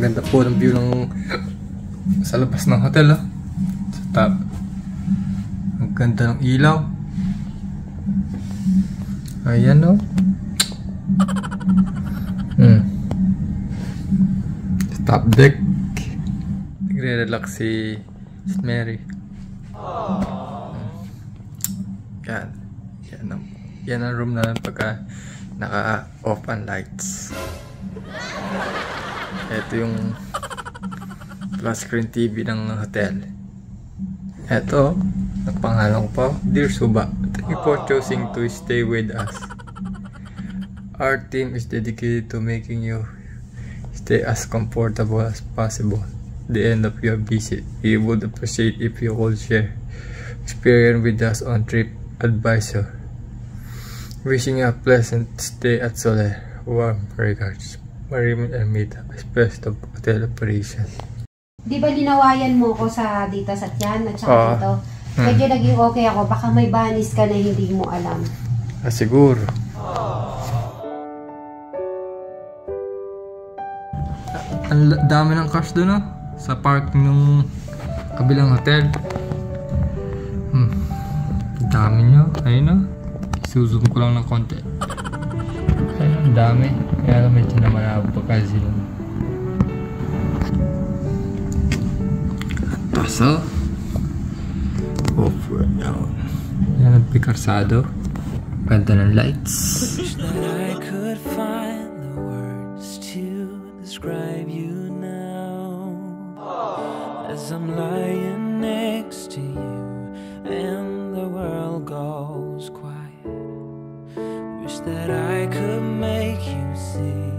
Napakaganda po ng view ng sa labas ng hotel, oh. Sa top. Ang ganda ng ilaw. Ayan, oh. Sa top deck. Nagre-relax si Mary. Yan ang room namin pagka naka-off ang lights. Ito yung flat screen TV ng hotel. Ito, nagpangalan ko pa, Dear Suba, thank you for choosing to stay with us. Our team is dedicated to making you stay as comfortable as possible. At the end of your visit, we would appreciate if you could share experience with us on TripAdvisor. Wishing you a pleasant stay at Soler. Warm regards, Marimin Ermita, Special Hotel Operation. Di ba linawayan mo ko sa dito sa tiyan at saka dito? Medyo naging okay ako. Baka may banis ka na hindi mo alam. Siguro. Ang dami ng cars doon, sa park ng kabilang hotel. Dami nyo. Ayun, no? Suzoom ko lang ng konti. Ayun, ang dami. Kaya lang medyo na malabo pa kasi lang. So, over now. Yan ang pikarsado. Ganda ng lights. Wish that I could find the words to describe you now. As I'm lying next to you and the world goes quiet. Wish that I could make you see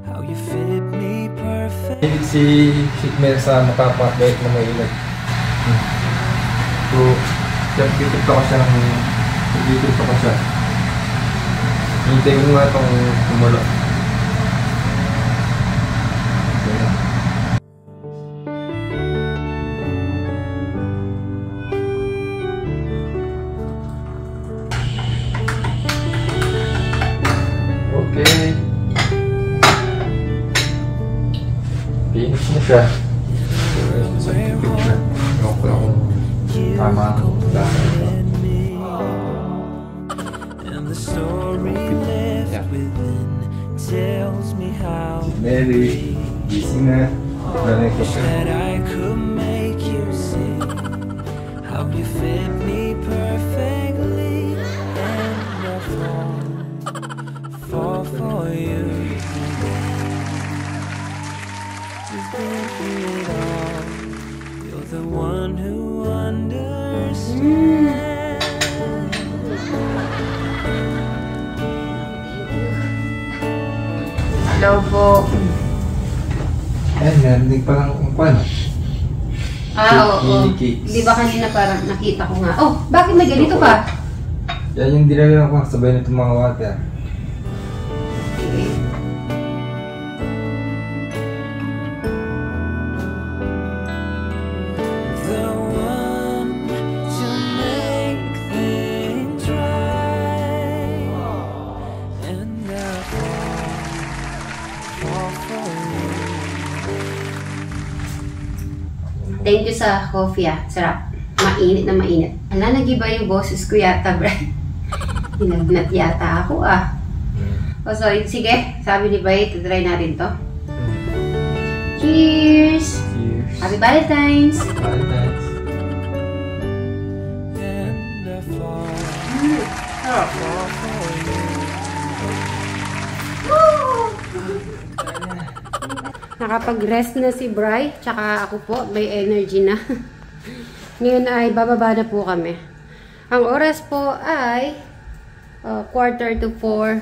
how you fit me perfect. Si Mel sa makapakbait na mainit. So, YouTube pa ko siya ng YouTube pa ko siya. Hintay mo nga itong tumulo. Okay. Finish na siya. Sa picture. Ewan ko lang kung tama ang lasa ito. Mary, gising na. Maraming ko siya. You're the one who understands. Hello po. Narinig pa lang kung paano. Oo. Di ba kanina parang nakita ko nga. Oh, bakit may ganito pa? Yan yung dinala ko sabay na itong mga water. Thank you sa coffee, sarap. Mainit na mainit. Ala, nag-iba yung boses ko yata, Brian. Hinagnat yata ako, O, so, sige. Sabi ni Bay, try natin to. Cheers! Cheers! Happy Valentine's! Valentine's! Nakapag-rest na si Bri, tsaka ako po, may energy na. Ngayon ay bababa na po kami. Ang oras po ay 3:45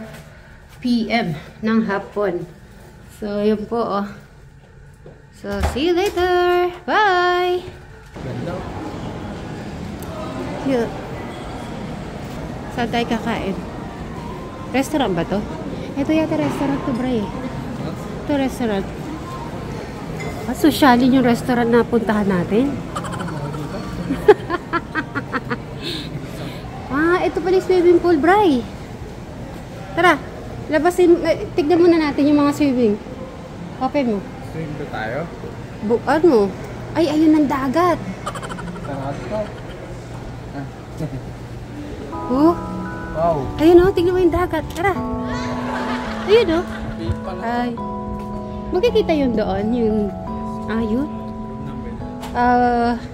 PM ng hapon. So, yun po, So, see you later! Bye! Yun. Saan tayo kakain? Restaurant ba to? Ito yata restaurant to, Bri. Ito restaurant. Sosyalin yung restaurant na puntahan natin. Ito pala yung swimming pool, Bri. Tara, labasin. Tignan muna natin yung mga swimming. Open mo. Swim ba tayo? Ano? Ay, ayun ang dagat. Sarap to. Oh, Wow. ayun oh, tingnan mo yung dagat. Tara. Ayun oh. Ay. Makikita yun doon, yung... yun.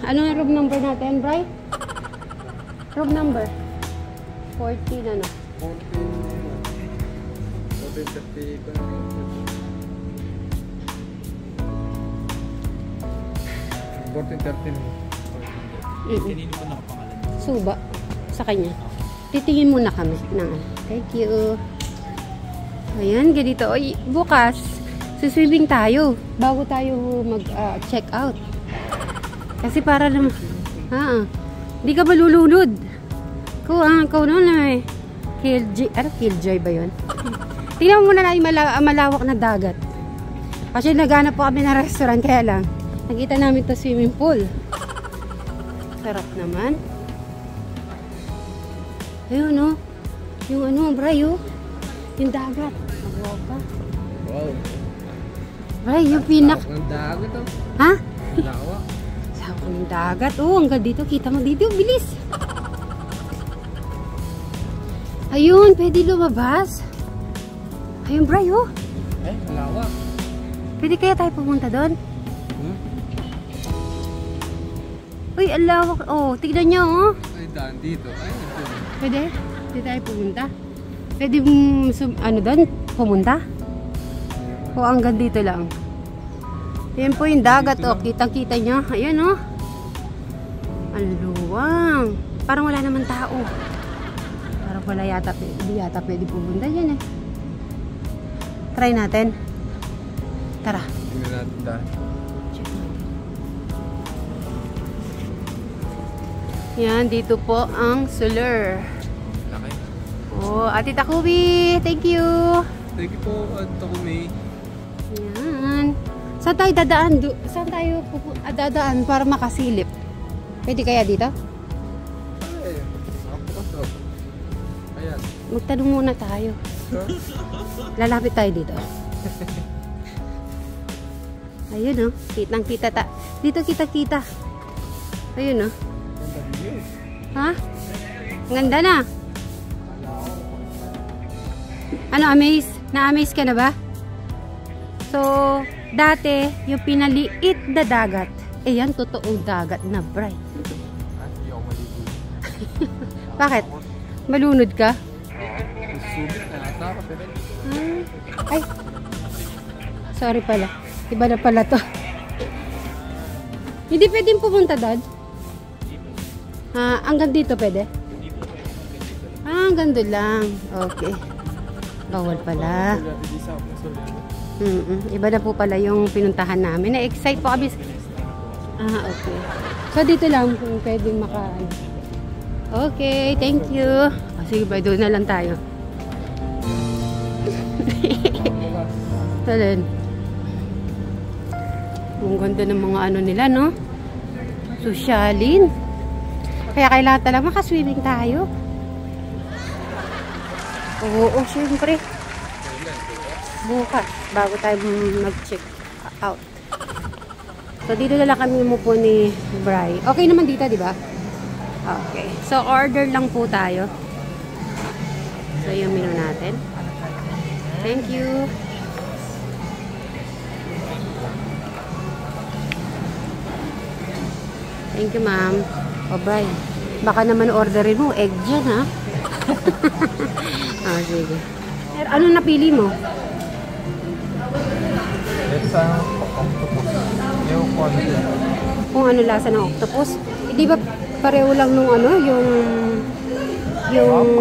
Ano ang room number natin, Bri? Room number? 14 ano? 14-13. Suba. Sa kanya. Titingin muna kami ng thank you. Ayan, ganito. Oy, bukas, suswimming tayo bago tayo mag-check out. Kasi para naman, hindi ka malulunod. Ikaw naman eh. Killjoy ba yun? Tingnan mo muna na yung malawak na dagat. Kasi naghanap po kami ng restaurant, kaya lang, nakita namin to swimming pool. Sarap naman. Ayun no. Yung ano, Bray, oh. Yung dagat. Wow pa. Wow. Bray, yung pinak... Ang dagat oh. Ha? Lawa. Saka ng dagat. Oh, hanggang dito. Kita mo dito. Bilis. Ayun, pwede lumabas. Ayun, Bray, oh. Lawa. Pwede kaya tayo pumunta doon? Uy, ang lawak. Oh, tignan nyo, oh. Ay, daan dito. Ay, ito. Pwede? Pwede tayo pumunta? Pwede ano doon? Pumunta? O hanggang dito lang? Yan po yung dagat, oh. Kitang-kita nyo. Ayan, oh. Ang luwang. Parang wala naman tao. Parang wala yata. Hindi yata pwede pumunta dyan, eh. Try natin. Tara. Tingnan natin daan. Yan, dito po ang Soler. Laki. Oh, Ate Takubi, thank you. Thank you po, Takumi. Yan. Saan tayo dadaan? Saan tayo dadaan para makasilip? Pwede kaya dito? Ay, nakapasok. Ayan. Magtanong muna tayo. Lalapit tayo dito. Ayun oh, kitang-kita dito kita-kita. Ayun oh. Ha? Ang ganda na. Ano, amaze? Na-amaze ka na ba? So, dati, yung pinaliit na dagat, yan, totoong dagat na, Bray. Hindi ako maligo. Bakit? Malunod ka? Subit na natakot eh. Ay. Sorry pala. Iba na pala to. Hindi pwedeng pumunta doon? Hanggang dito pwede? Hanggang doon lang. Okay. Bawal pala. Iba na po pala yung pinuntahan namin. Na-excite po kami. Okay. So dito lang kung pwedeng Okay, thank you. Sige, bye, doon na lang tayo. Talin. Ang ganda ng mga ano nila, no? Sosyalin. Kaya kailangan talaga makaswimming tayo. Oo, syempre. Bukas, bago tayo mag-check out. So, dito na lang kami umupo ni Bri. Okay naman dito, di ba? Okay. So, order lang po tayo. So, yung menu natin. Thank you. Thank you, ma'am. O, Bri. Baka naman orderin mo. Egg dyan, ha? Sige. Ano napili mo? It's octopus. Yung quality. Kung ano lasa ng octopus. Di ba pareho lang nung ano, yung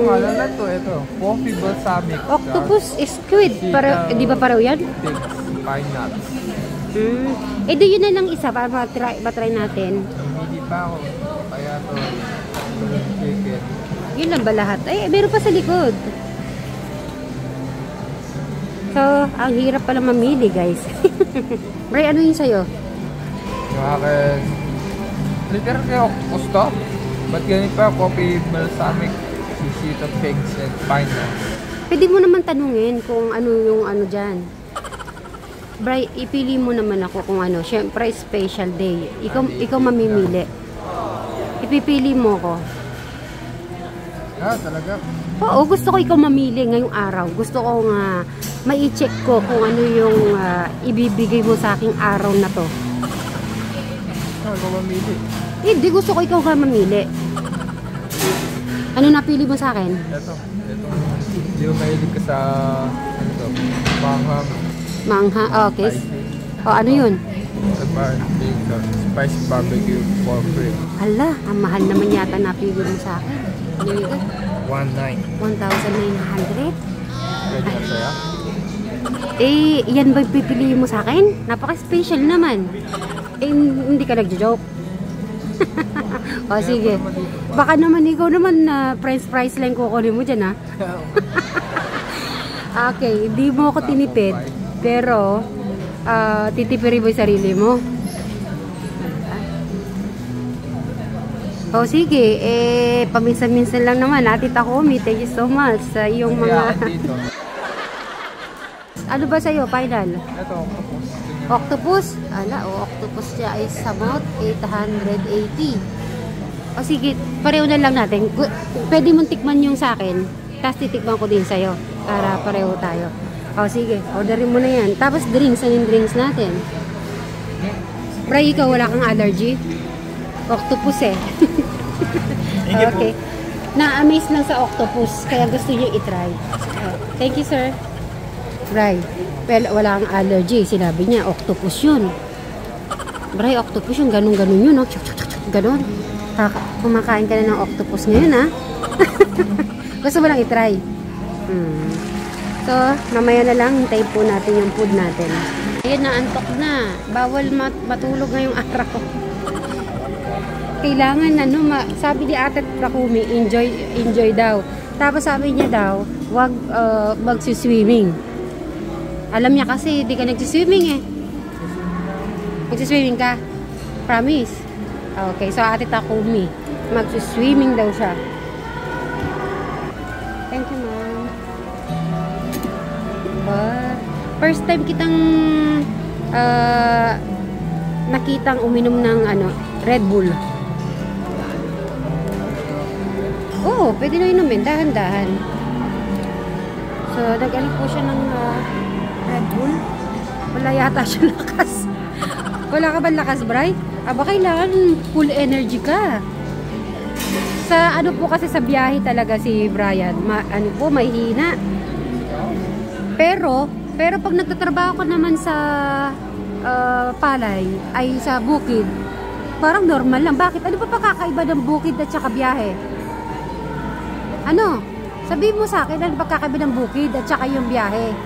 pangalan na to, ito. Coffee balsamic. octopus squid. Di ba pareho yan? Figs, pine nuts. Do yun na lang isa para matry natin. Hindi pa ako. Kaya to, chicken. Yun lang ba lahat? Ay, meron pa sa likod. So, ang hirap pala mamili, guys. Bray, ano yun sa'yo? Yung akin, literal kayo, gusto? Ba't ganit pa coffee balsamic, sisito figs, and pine nuts? Pwede mo naman tanungin kung ano yung ano dyan. Bray, ipili mo naman ako kung ano. Siyempre, special day. Ikaw mamimili. Ipipili mo ko. Ah, talaga? Oo, gusto ko ikaw mamili ngayong araw. Gusto ko nga mai-check ko kung ano yung ibibigay mo sa aking araw na to. Ikaw mamili. Hindi, gusto ko ikaw nga mamili. Ano napili mo sa akin? Ito. Hindi mo mahilig ka sa ano to? Mangha, okay. O, ano yun? Spice barbecue pork rib. Hala, ang mahal naman yata napili mo sa akin. Ano yun? 1,900. 1,900? Pwede ka saya? Eh, yan ba pipiliin mo sa akin? Napaka-special naman. Eh, hindi ka nagjo-joke. O, sige. Baka naman ikaw naman na french fries lang kukunin mo dyan, ha? Okay, hindi mo ako tinipid. Pero, titipirin mo yung sarili mo. O, sige. Eh, paminsan-minsan lang naman. Ate Takumi, thank you so much sa iyong mga... Ano ba sa'yo, final? Ito, octopus. Octopus? Ala, octopus siya is about 880. O sige, pareho na lang natin. Pwede mong tikman yung sa akin, tapos titikman ko din sa'yo. Para pareho tayo. O sige, orderin mo na yan. Tapos drinks, anong drinks natin? Bray, ikaw wala kang allergy? Octopus eh. Okay. Na-amaze lang sa octopus, kaya gusto niyo i-try. Thank you, sir. Bray, wala kang allergy. Sinabi niya, octopus yun. Bray, octopus yun. Ganun-ganun yun, no? Ganun. Kumakain ka na ng octopus ngayon, ha? Gusto mo lang i-try. So, mamaya na lang, hintayin po natin yung food natin. Ayun, naantok na. Bawal matulog ngayong araw. Kailangan, sabi ni Ate Takumi, enjoy daw. Tapos sabi niya daw, wag magsiswimming. Alam niya kasi, hindi ka nagsiswimming eh. Nagsiswimming ka? Promise? Okay, so Ate Takumi, magsiswimming daw siya. Thank you, ma'am. First time kitang nakitang uminom ng Red Bull. Oo, pwede na inumin, dahan-dahan. So, nag-alit po siya ng Red Bull. Wala yata siya lakas. Wala ka ba lakas, Bray? Aba, kailangan full energy ka. Sa po kasi sa biyahe talaga si Brian, may hina. Pero pag nagtatrabaho ka naman sa palay, ay sa bukid, parang normal lang. Bakit? Ano pa kakaiba ng bukid at saka biyahe? Ano? Sabihin mo sa akin, ano pa kakaiba ng bukid at saka yung biyahe?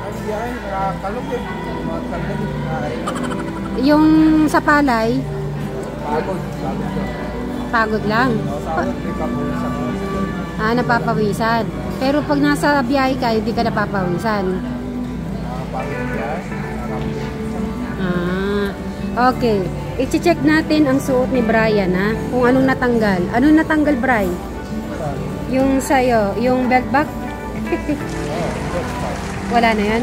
Yung sa palay, pagod lang. Napapawisan. Pero pag nasa biyahe ka, hindi ka napapawisan. Okay. I-check natin ang suot ni Brian, ha? Kung anong natanggal. Anong natanggal, Bri? Yung sa'yo, yung belt bag? Wala na yan?